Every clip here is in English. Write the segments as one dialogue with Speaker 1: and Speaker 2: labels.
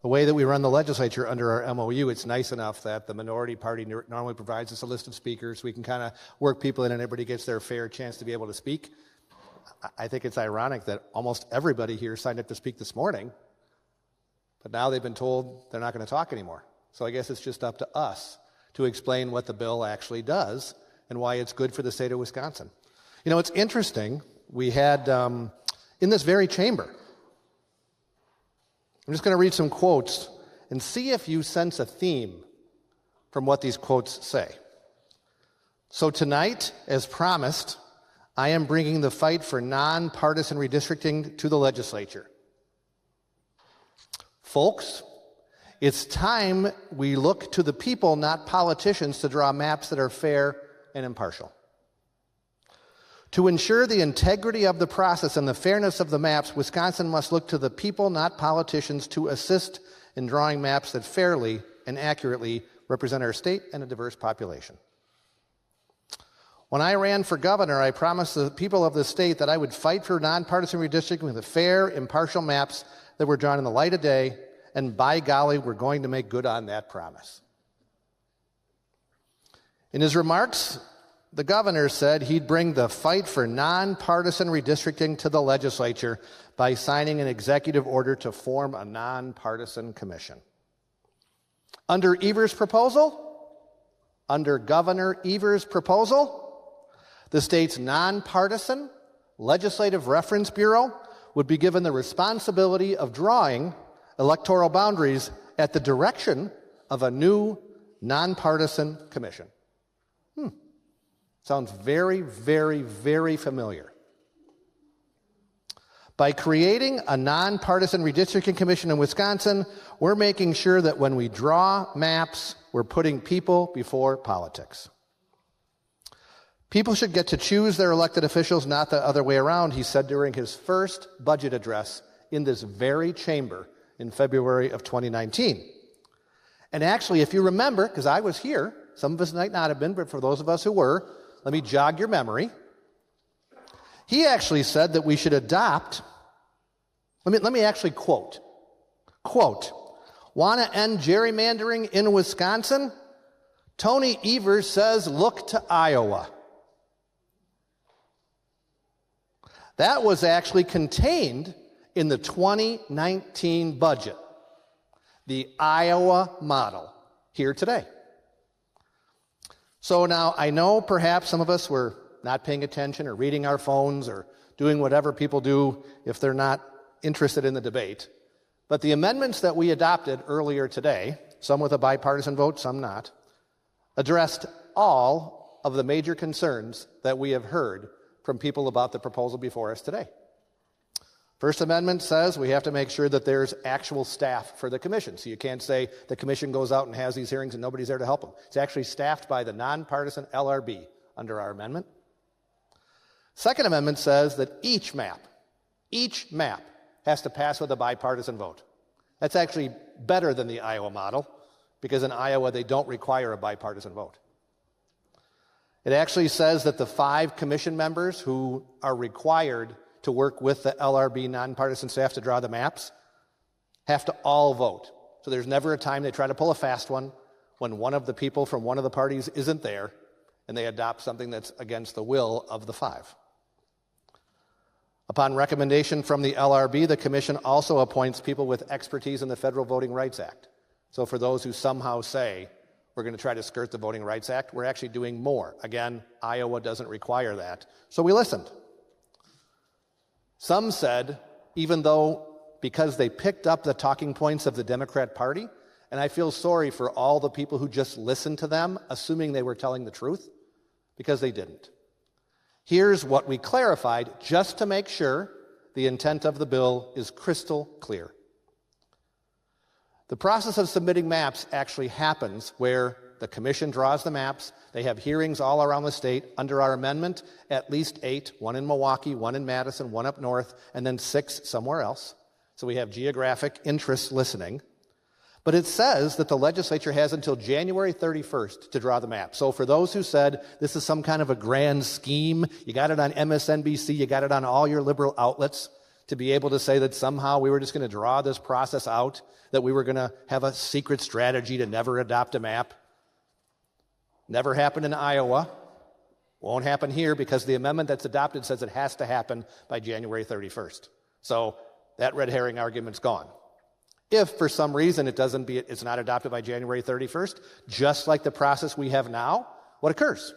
Speaker 1: The way that we run the legislature under our MOU, it's nice enough that the minority party normally provides us a list of speakers. We can kind of work people in and everybody gets their fair chance to be able to speak. I think it's ironic that almost everybody here signed up to speak this morning, but now they've been told they're not going to talk anymore. So I guess it's just up to us to explain what the bill actually does and why it's good for the state of Wisconsin. You know, it's interesting. We had, in this very chamber, I'm just going to read some quotes and see if you sense a theme from what these quotes say. So tonight, as promised, I am bringing the fight for nonpartisan redistricting to the legislature. Folks, it's time we look to the people, not politicians, to draw maps that are fair and impartial. To ensure the integrity of the process and the fairness of the maps, Wisconsin must look to the people, not politicians, to assist in drawing maps that fairly and accurately represent our state and a diverse population. When I ran for governor, I promised the people of the state that I would fight for nonpartisan redistricting with the fair, impartial maps that were drawn in the light of day, and by golly, we're going to make good on that promise. In his remarks, the governor said he'd bring the fight for nonpartisan redistricting to the legislature by signing an executive order to form a nonpartisan commission. Under Evers' proposal, under Governor Evers' proposal, the state's nonpartisan Legislative Reference Bureau would be given the responsibility of drawing electoral boundaries at the direction of a new nonpartisan commission. Sounds very, very, very familiar. By creating a nonpartisan redistricting commission in Wisconsin, we're making sure that when we draw maps, we're putting people before politics. People should get to choose their elected officials, not the other way around, he said during his first budget address in this very chamber in February of 2019. And actually, if you remember, because I was here, some of us might not have been, but for those of us who were, let me jog your memory. He actually said that we should adopt, let me actually quote, want to end gerrymandering in Wisconsin? Tony Evers says, look to Iowa. That was actually contained in the 2019 budget, the Iowa model, here today. So now, I know perhaps some of us were not paying attention or reading our phones or doing whatever people do if they're not interested in the debate. But the amendments that we adopted earlier today, some with a bipartisan vote, some not, addressed all of the major concerns that we have heard from people about the proposal before us today. First Amendment says we have to make sure that there's actual staff for the commission. So you can't say the commission goes out and has these hearings and nobody's there to help them. It's actually staffed by the nonpartisan LRB under our amendment. Second Amendment says that each map has to pass with a bipartisan vote. That's actually better than the Iowa model because in Iowa they don't require a bipartisan vote. It actually says that the 5 commission members who are required to work with the LRB nonpartisan staff to draw the maps have to all vote. So there's never a time they try to pull a fast one when one of the people from one of the parties isn't there and they adopt something that's against the will of the 5. Upon recommendation from the LRB, the commission also appoints people with expertise in the Federal Voting Rights Act. So for those who somehow say we're going to try to skirt the Voting Rights Act, we're actually doing more. Again, Iowa doesn't require that. So we listened. Some said, even though because they picked up the talking points of the Democrat Party, and I feel sorry for all the people who just listened to them, assuming they were telling the truth, because they didn't. Here's what we clarified just to make sure the intent of the bill is crystal clear. The process of submitting maps actually happens where the commission draws the maps. They have hearings all around the state. Under our amendment, at least 8, 1 in Milwaukee, 1 in Madison, 1 up north, and then 6 somewhere else. So we have geographic interests listening. But it says that the legislature has until January 31st to draw the map. So for those who said this is some kind of a grand scheme, you got it on MSNBC, you got it on all your liberal outlets, to be able to say that somehow we were just going to draw this process out, that we were going to have a secret strategy to never adopt a map. Never happened in Iowa. Won't happen here because the amendment that's adopted says it has to happen by January 31st. So that red herring argument's gone. If for some reason it's not adopted by January 31st, just like the process we have now, what occurs?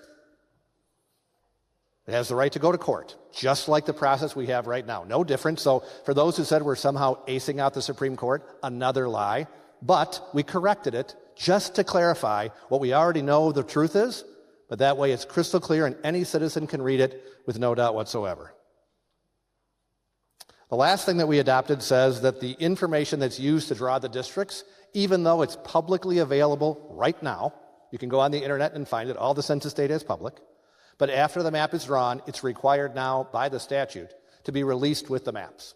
Speaker 1: It has the right to go to court, just like the process we have right now. No different. So for those who said we're somehow acing out the Supreme Court, another lie. But we corrected it just to clarify what we already know the truth is, but that way it's crystal clear and any citizen can read it with no doubt whatsoever. The last thing that we adopted says that the information that's used to draw the districts, even though it's publicly available right now, you can go on the internet and find it, all the census data is public, but after the map is drawn, it's required now by the statute to be released with the maps.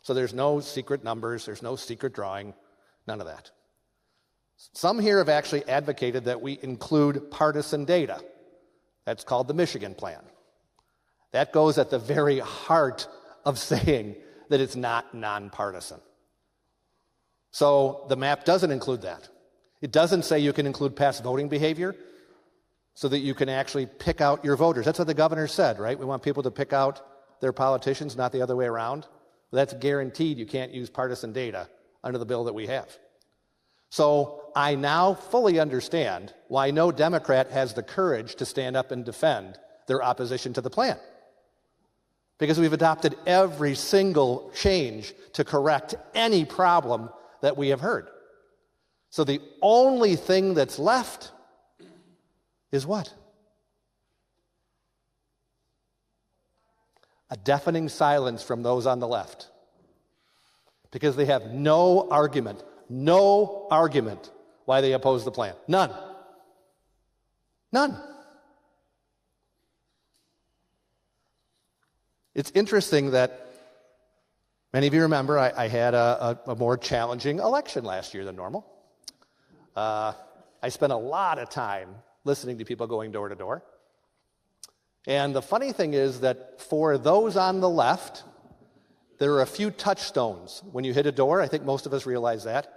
Speaker 1: So there's no secret numbers, there's no secret drawing, none of that. Some here have actually advocated that we include partisan data. That's called the Michigan Plan. That goes at the very heart of saying that it's not nonpartisan. So the map doesn't include that. It doesn't say you can include past voting behavior so that you can actually pick out your voters. That's what the governor said, right? We want people to pick out their politicians, not the other way around. That's guaranteed. You can't use partisan data under the bill that we have. So I now fully understand why no Democrat has the courage to stand up and defend their opposition to the plan. Because we've adopted every single change to correct any problem that we have heard. So the only thing that's left is what? A deafening silence from those on the left. Because they have no argument why they oppose the plan. None. It's interesting that many of you remember I had a more challenging election last year than normal. I spent a lot of time listening to people going door to door. And the funny thing is that for those on the left, there are a few touchstones. When you hit a door, I think most of us realize that,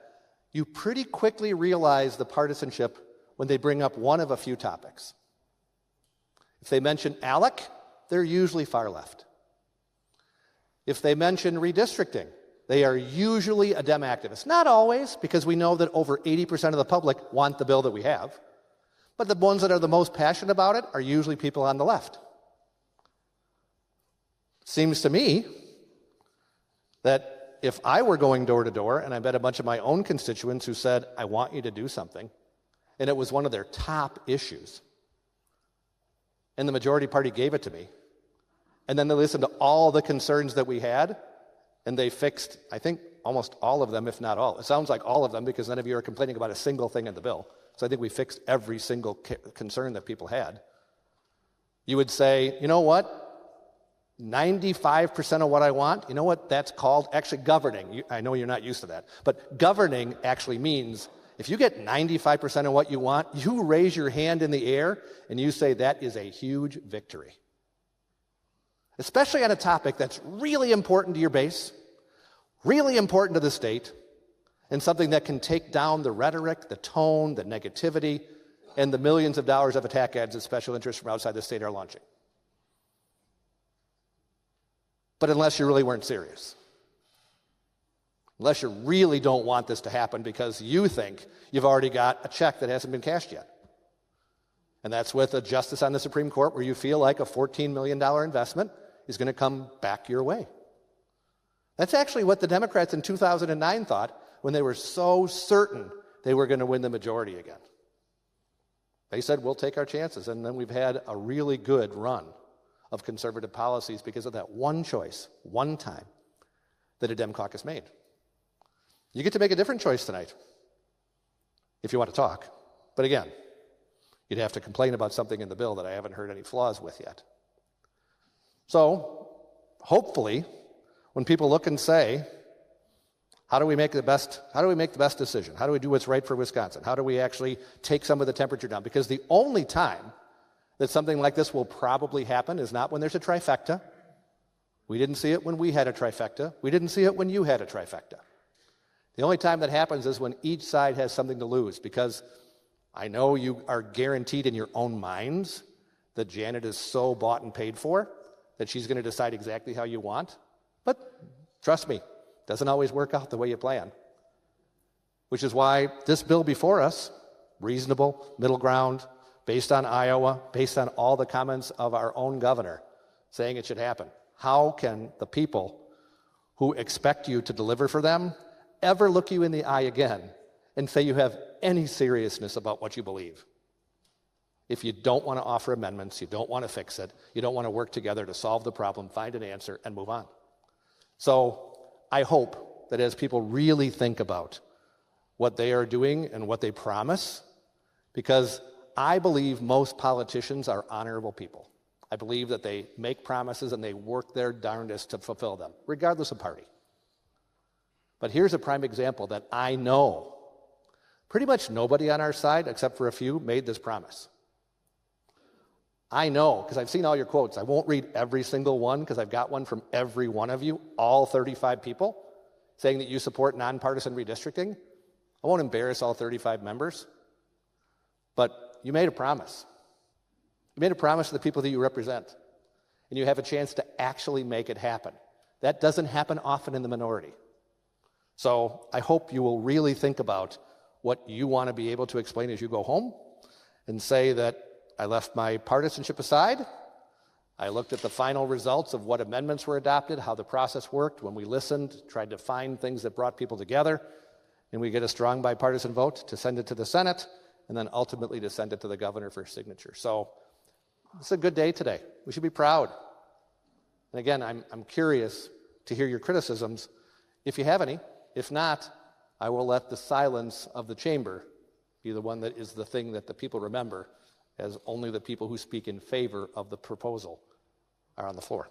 Speaker 1: you pretty quickly realize the partisanship when they bring up one of a few topics. If they mention ALEC, they're usually far left. If they mention redistricting, they are usually a Dem activist. Not always, because we know that over 80% of the public want the bill that we have. But the ones that are the most passionate about it are usually people on the left. Seems to me that if I were going door to door, and I met a bunch of my own constituents who said, I want you to do something, and it was one of their top issues, and the majority party gave it to me, and then they listened to all the concerns that we had, and they fixed, I think, almost all of them, if not all. It sounds like all of them because none of you are complaining about a single thing in the bill. So I think we fixed every single concern that people had. You would say, you know what? 95% of what I want, you know what that's called? Actually, governing. I know you're not used to that. But governing actually means if you get 95% of what you want, you raise your hand in the air and you say that is a huge victory. Especially on a topic that's really important to your base, really important to the state, and something that can take down the rhetoric, the tone, the negativity, and the millions of dollars of attack ads that special interests from outside the state are launching. But unless you really weren't serious, unless you really don't want this to happen because you think you've already got a check that hasn't been cashed yet. And that's with a justice on the Supreme Court where you feel like a $14 million investment is going to come back your way. That's actually what the Democrats in 2009 thought when they were so certain they were going to win the majority again. They said, we'll take our chances. And then we've had a really good run of conservative policies because of that one choice, one time, that a Dem caucus made. You get to make a different choice tonight if you want to talk. But again, you'd have to complain about something in the bill that I haven't heard any flaws with yet. So, hopefully, when people look and say, how do we make the best decision? How do we do what's right for Wisconsin? How do we actually take some of the temperature down? Because the only time that something like this will probably happen is not when there's a trifecta, We didn't see it when we had a trifecta. We didn't see it when you had a trifecta. The only time that happens is when each side has something to lose, because I know you are guaranteed in your own minds that Janet is so bought and paid for that she's going to decide exactly how you want. But trust me, it doesn't always work out the way you plan. Which is why this bill before us, reasonable, middle ground, based on Iowa, based on all the comments of our own governor saying it should happen. How can the people who expect you to deliver for them ever look you in the eye again and say you have any seriousness about what you believe? If you don't want to offer amendments, you don't want to fix it, you don't want to work together to solve the problem, find an answer, and move on. So I hope that as people really think about what they are doing and what they promise, because I believe most politicians are honorable people. I believe that they make promises and they work their darndest to fulfill them, regardless of party. But here's a prime example that I know pretty much nobody on our side, except for a few, made this promise. I know, because I've seen all your quotes. I won't read every single one, because I've got one from every one of you, all 35 people, saying that you support nonpartisan redistricting. I won't embarrass all 35 members, but you made a promise. You made a promise to the people that you represent, and you have a chance to actually make it happen. That doesn't happen often in the minority. So I hope you will really think about what you want to be able to explain as you go home and say that I left my partisanship aside. I looked at the final results of what amendments were adopted, how the process worked when we listened, tried to find things that brought people together, and we get a strong bipartisan vote to send it to the Senate and then ultimately to send it to the governor for signature. So it's a good day today. We should be proud. And again, I'm curious to hear your criticisms, if you have any. If not, I will let the silence of the chamber be the one that is the thing that the people remember, as only the people who speak in favor of the proposal are on the floor.